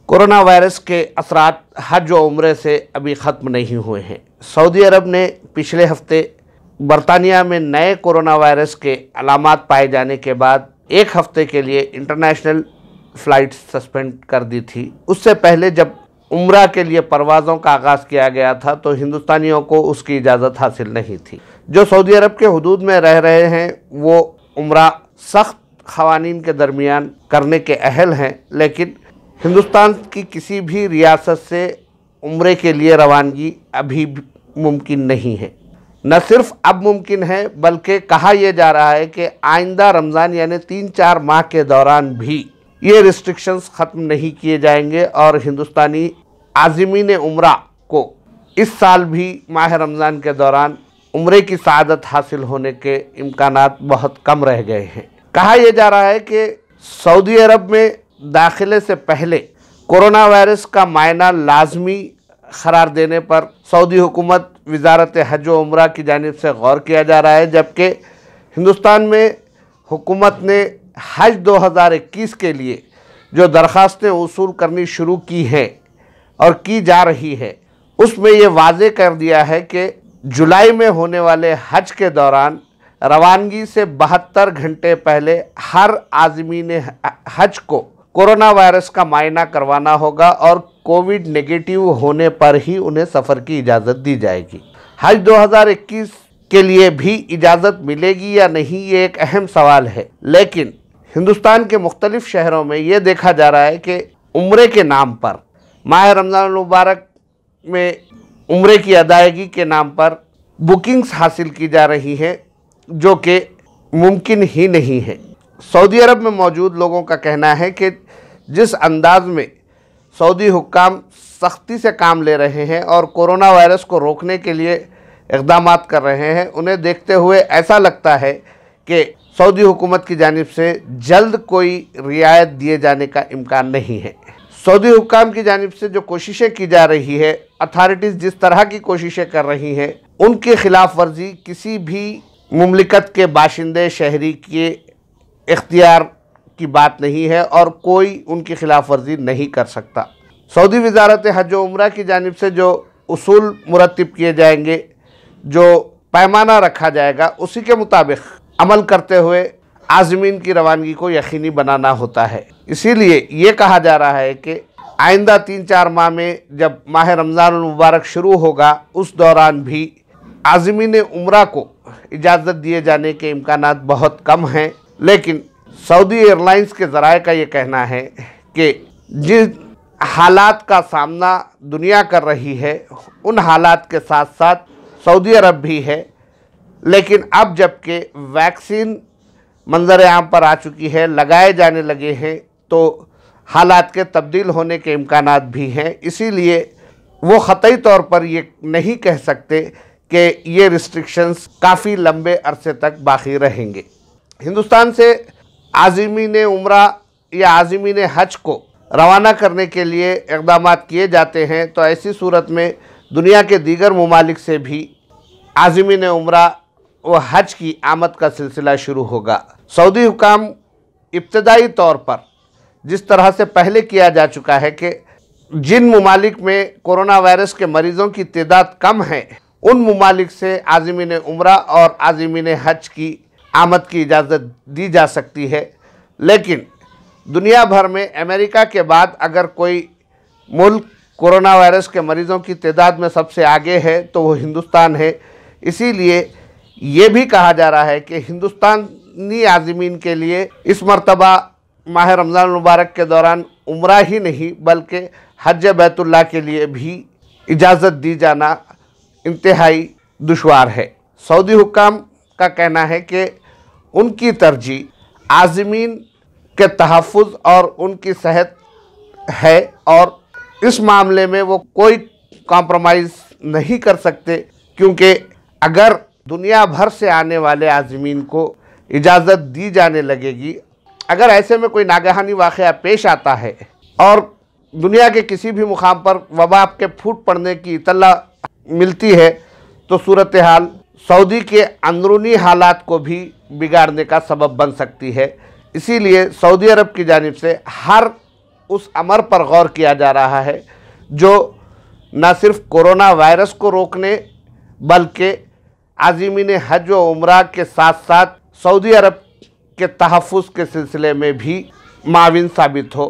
Corona virus के असरात हज व उम्रे से अभी ख़त्म नहीं हुए हैं। सऊदी अरब ने पिछले हफ्ते बरतानिया में नए कोरोना वायरस के अलामात पाए जाने के बाद एक हफ्ते के लिए इंटरनेशनल फ़्लाइट्स सस्पेंड कर दी थी। उससे पहले जब उम्रा के लिए परवाज़ों का आगाज़ किया गया था तो हिंदुस्तानियों को उसकी इजाज़त हासिल नहीं थी। जो सऊदी अरब के हुदूद में रह रहे हैं वो उम्रा सख्त क़वानीन के दरमियान करने के अहल हैं, लेकिन हिंदुस्तान की किसी भी रियासत से उम्रे के लिए रवानगी अभी मुमकिन नहीं है। न सिर्फ अब मुमकिन है बल्कि कहा यह जा रहा है कि आइंदा रमज़ान यानी 3-4 माह के दौरान भी ये रिस्ट्रिक्शंस ख़त्म नहीं किए जाएंगे और हिंदुस्तानी आज़िमीन उम्रा को इस साल भी माह रमज़ान के दौरान उम्रे की सआदत हासिल होने के इम्कानात बहुत कम रह गए हैं। कहा यह जा रहा है कि सऊदी अरब में दाखिले से पहले कोरोना वायरस का मायना लाजमी करार देने पर सऊदी हुकूमत वज़ारत हज व उम्रा की जानिब से गौर किया जा रहा है, जबकि हिंदुस्तान में हुकूमत ने हज 2021 के लिए जो दरख्वास्तें वसूल करनी शुरू की हैं और की जा रही है उसमें ये वाज़े कर दिया है कि जुलाई में होने वाले हज के दौरान रवानगी से 72 घंटे पहले हर आज़मीन हज को कोरोना वायरस का मायना करवाना होगा और कोविड नेगेटिव होने पर ही उन्हें सफ़र की इजाज़त दी जाएगी। हज 2021 के लिए भी इजाज़त मिलेगी या नहीं ये एक अहम सवाल है, लेकिन हिंदुस्तान के मुख्तलिफ़ शहरों में ये देखा जा रहा है कि उम्रे के नाम पर माह रमज़ान मुबारक में उम्रे की अदायगी के नाम पर बुकिंग्स हासिल की जा रही हैं जो कि मुमकिन ही नहीं है। सऊदी अरब में मौजूद लोगों का कहना है कि जिस अंदाज में सऊदी हुक्काम सख्ती से काम ले रहे हैं और कोरोना वायरस को रोकने के लिए इक़दामात कर रहे हैं, उन्हें देखते हुए ऐसा लगता है कि सऊदी हुकूमत की जानिब से जल्द कोई रियायत दिए जाने का इम्कान नहीं है। सऊदी हुक्काम की जानिब से जो कोशिशें की जा रही है, अथॉरिटीज़ जिस तरह की कोशिशें कर रही हैं, उनकी खिलाफ वर्जी किसी भी मुमलिकत के बाशिंदे शहरी के इख्तियार की बात नहीं है और कोई उनकी खिलाफ वर्जी नहीं कर सकता। सऊदी वज़ारत हज व उम्रा की जानिब से जो उसूल मुरत्तिब किए जाएंगे, जो पैमाना रखा जाएगा, उसी के मुताबिक अमल करते हुए आज़मीन की रवानगी को यकीनी बनाना होता है। इसीलिए ये कहा जा रहा है कि आइंदा 3-4 माह में जब माह रमज़ान मुबारक शुरू होगा उस दौरान भी आज़मीन उम्रा को इजाज़त दिए जाने के इम्कानात बहुत कम हैं, लेकिन सऊदी एयरलाइंस के ज़राए का ये कहना है कि जिन हालात का सामना दुनिया कर रही है उन हालात के साथ साथ सऊदी अरब भी है, लेकिन अब जबकि वैक्सीन मंजर आम पर आ चुकी है, लगाए जाने लगे हैं, तो हालात के तब्दील होने के इम्कानात भी हैं। इसीलिए वो ख़तई तौर पर ये नहीं कह सकते कि ये रिस्ट्रिक्शंस काफ़ी लंबे अरसे तक बाकी रहेंगे। हिंदुस्तान से आज़मीन उम्रा या आज़मीन हज को रवाना करने के लिए इक़दामात किए जाते हैं तो ऐसी सूरत में दुनिया के दीगर ममालिक से भी आज़मीन उम्रा व हज की आमद का सिलसिला शुरू होगा। सऊदी हुकाम इब्तदाई तौर पर जिस तरह से पहले किया जा चुका है कि जिन ममालिक में कोरोना वायरस के मरीज़ों की तादाद कम है उन ममालिक से आज़मीन उम्रा और आज़मीन हज की आमद की इजाज़त दी जा सकती है, लेकिन दुनिया भर में अमेरिका के बाद अगर कोई मुल्क कोरोना वायरस के मरीज़ों की तादाद में सबसे आगे है तो वो हिंदुस्तान है। इसीलिए ये भी कहा जा रहा है कि हिंदुस्तानी आज़मीन के लिए इस मरतबा माह रमज़ान मुबारक के दौरान उम्रा ही नहीं बल्कि हज बैतुल्लाह के लिए भी इजाज़त दी जाना इंतहाई दुश्वार है। सऊदी हुक्काम का कहना है कि उनकी तरजीह आज़मीन के तहफ़्फ़ुज़ और उनकी सेहत है और इस मामले में वो कोई कॉम्प्रोमाइज़ नहीं कर सकते, क्योंकि अगर दुनिया भर से आने वाले आज़मीन को इजाज़त दी जाने लगेगी, अगर ऐसे में कोई नागहानी वाक़या पेश आता है और दुनिया के किसी भी मुकाम पर वबा के फूट पड़ने की इत्तला मिलती है तो सूरत हाल सऊदी के अंदरूनी हालात को भी बिगाड़ने का सबब बन सकती है। इसीलिए सऊदी अरब की जानिब से हर اس अमर पर गौर किया जा रहा है जो न सिर्फ कोरोना वायरस को रोकने बल्कि आज़मीन हज व उम्रा के साथ साथ सऊदी अरब के तहफ़्फ़ुज़ के सिलसिले में भी माविन साबित हो।